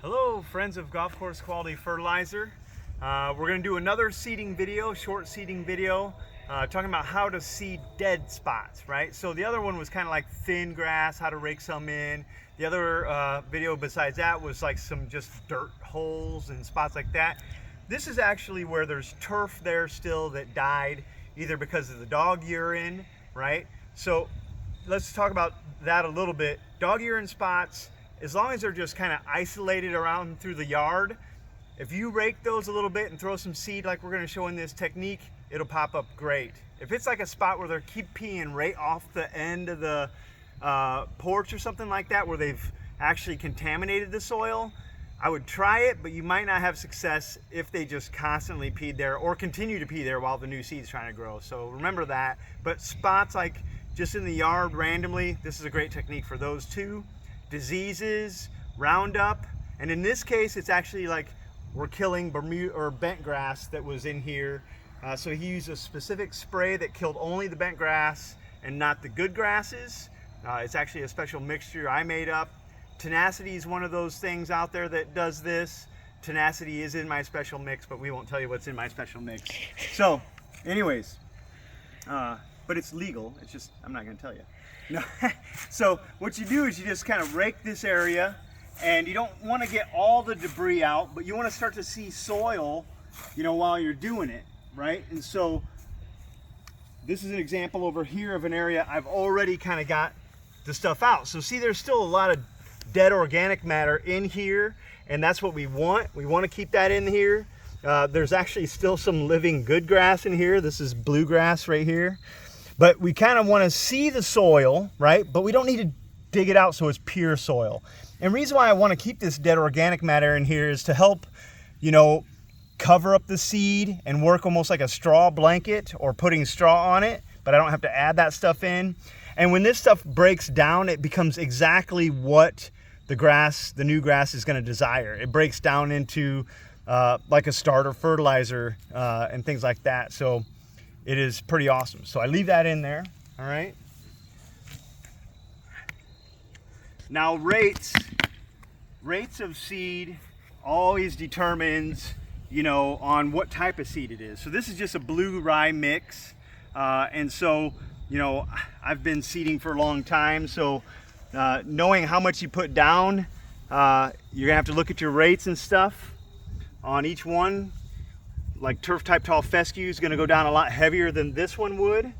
Hello friends of Golf Course Quality Fertilizer. We're going to do another seeding video, short seeding video, talking about how to seed dead spots, right? So the other one was kind of like thin grass, how to rake some in. The other video besides that was like some just dirt holes and spots like that. This is actually where there's turf there still that died, either because of the dog urine, right? So let's talk about that a little bit. Dog urine spots, as long as they're just kind of isolated around through the yard, if you rake those a little bit and throw some seed like we're going to show in this technique, it'll pop up great. If it's like a spot where they keep peeing right off the end of the porch or something like that, where they've actually contaminated the soil, I would try it, but you might not have success if they just constantly peed there or continue to pee there while the new seed's trying to grow. So remember that. But spots like just in the yard randomly, this is a great technique for those too. Diseases, Roundup, and in this case it's actually like we're killing Bermuda or bent grass that was in here. So he used a specific spray that killed only the bent grass and not the good grasses. It's actually a special mixture I made up. Tenacity is one of those things out there that does this. Tenacity is in my special mix, but we won't tell you what's in my special mix. So anyways, but it's legal. It's just, I'm not going to tell you. No. So what you do is you just kind of rake this area, and you don't want to get all the debris out, but you want to start to see soil, you know, while you're doing it, right? And so this is an example over here of an area I've already kind of got the stuff out. So see, there's still a lot of dead organic matter in here, and that's what we want. We want to keep that in here. There's actually still some living good grass in here. This is bluegrass right here. But we kind of want to see the soil, right? But we don't need to dig it out so it's pure soil. And the reason why I want to keep this dead organic matter in here is to help, you know, cover up the seed and work almost like a straw blanket or putting straw on it, but I don't have to add that stuff in. And when this stuff breaks down, it becomes exactly what the grass, the new grass, is going to desire. It breaks down into like a starter fertilizer and things like that. So it is pretty awesome. So I leave that in there, all right? Now rates of seed always determines, you know, on what type of seed it is. So this is just a blue rye mix. And so, you know, I've been seeding for a long time. So knowing how much you put down, you're gonna have to look at your rates and stuff on each one. Like turf type tall fescue is going to go down a lot heavier than this one would.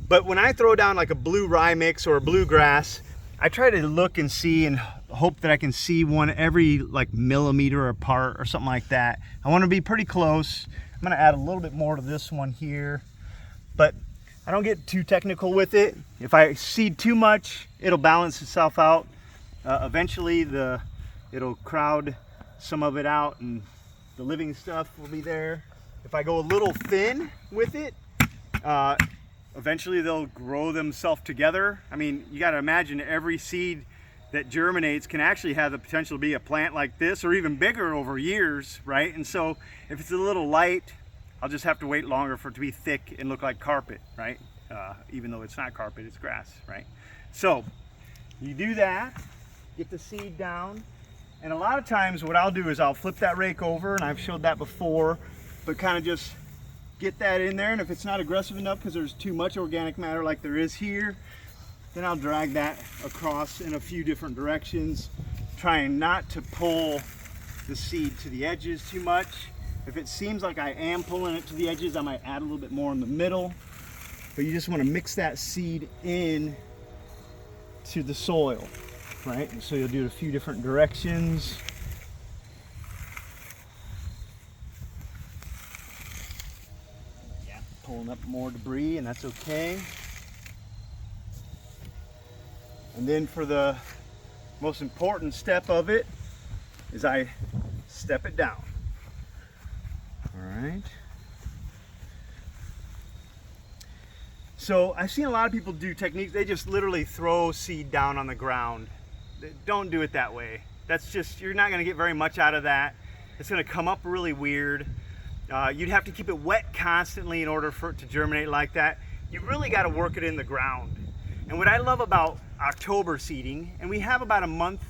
But when I throw down like a blue rye mix or a bluegrass, I try to look and see and hope that I can see one every like millimeter apart or something like that. I want to be pretty close. I'm going to add a little bit more to this one here, but I don't get too technical with it. If I seed too much, it'll balance itself out. Eventually it'll crowd some of it out and the living stuff will be there. If I go a little thin with it, eventually they'll grow themselves together. I mean, you got to imagine every seed that germinates can actually have the potential to be a plant like this or even bigger over years, right? And so if it's a little light, I'll just have to wait longer for it to be thick and look like carpet, right? Even though it's not carpet, it's grass, right? So you do that, get the seed down. And a lot of times what I'll do is I'll flip that rake over, and I've showed that before, but kind of just get that in there. And if it's not aggressive enough because there's too much organic matter like there is here, then I'll drag that across in a few different directions, trying not to pull the seed to the edges too much. If it seems like I am pulling it to the edges, I might add a little bit more in the middle. But you just want to mix that seed in to the soil. Right, and so you'll do it a few different directions. Yeah, pulling up more debris, and that's okay. And then for the most important step of it is I step it down. All right. So I've seen a lot of people do techniques, they just literally throw seed down on the ground. Don't do it that way. That's just, you're not going to get very much out of that. It's going to come up really weird. You'd have to keep it wet constantly in order for it to germinate like that. You really got to work it in the ground. And what I love about October seeding, and we have about a month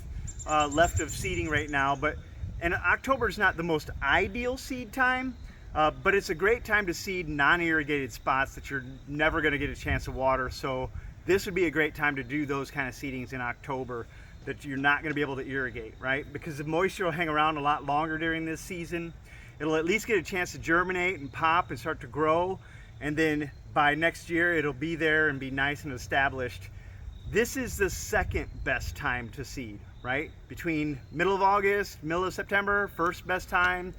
left of seeding right now, but And October is not the most ideal seed time, but it's a great time to seed non-irrigated spots that you're never going to get a chance to water. So this would be a great time to do those kind of seedings in October that you're not going to be able to irrigate, right? Because the moisture will hang around a lot longer during this season. It'll at least get a chance to germinate and pop and start to grow. And then by next year, it'll be there and be nice and established. This is the second best time to seed, right? Between middle of August, middle of September, first best time.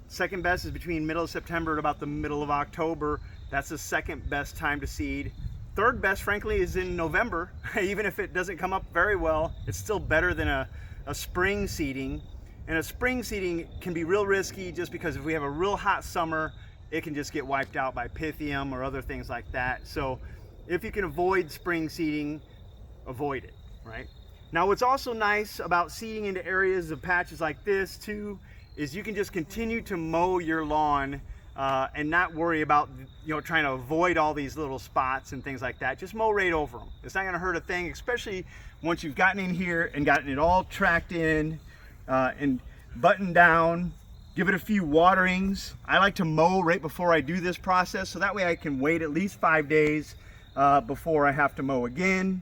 Second best is between middle of September and about the middle of October. That's the second best time to seed. Third best, frankly, is in November. Even if it doesn't come up very well, it's still better than a spring seeding. And a spring seeding can be real risky just because if we have a real hot summer, it can just get wiped out by Pythium or other things like that. So if you can avoid spring seeding, avoid it, right? Now what's also nice about seeding into areas of patches like this too, is you can just continue to mow your lawn and not worry about, you know, trying to avoid all these little spots and things like that. Just mow right over them. It's not gonna hurt a thing, especially once you've gotten in here and gotten it all tracked in and buttoned down. Give it a few waterings. I like to mow right before I do this process, so that way I can wait at least 5 days before I have to mow again.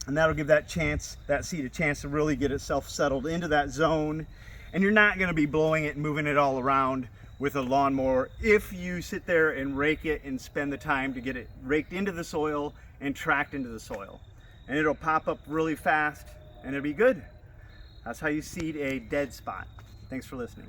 And that'll give that seed a chance to really get itself settled into that zone. And you're not gonna be blowing it and moving it all around with a lawnmower if you sit there and rake it and spend the time to get it raked into the soil and tracked into the soil. And it'll pop up really fast and it'll be good. That's how you seed a dead spot. Thanks for listening.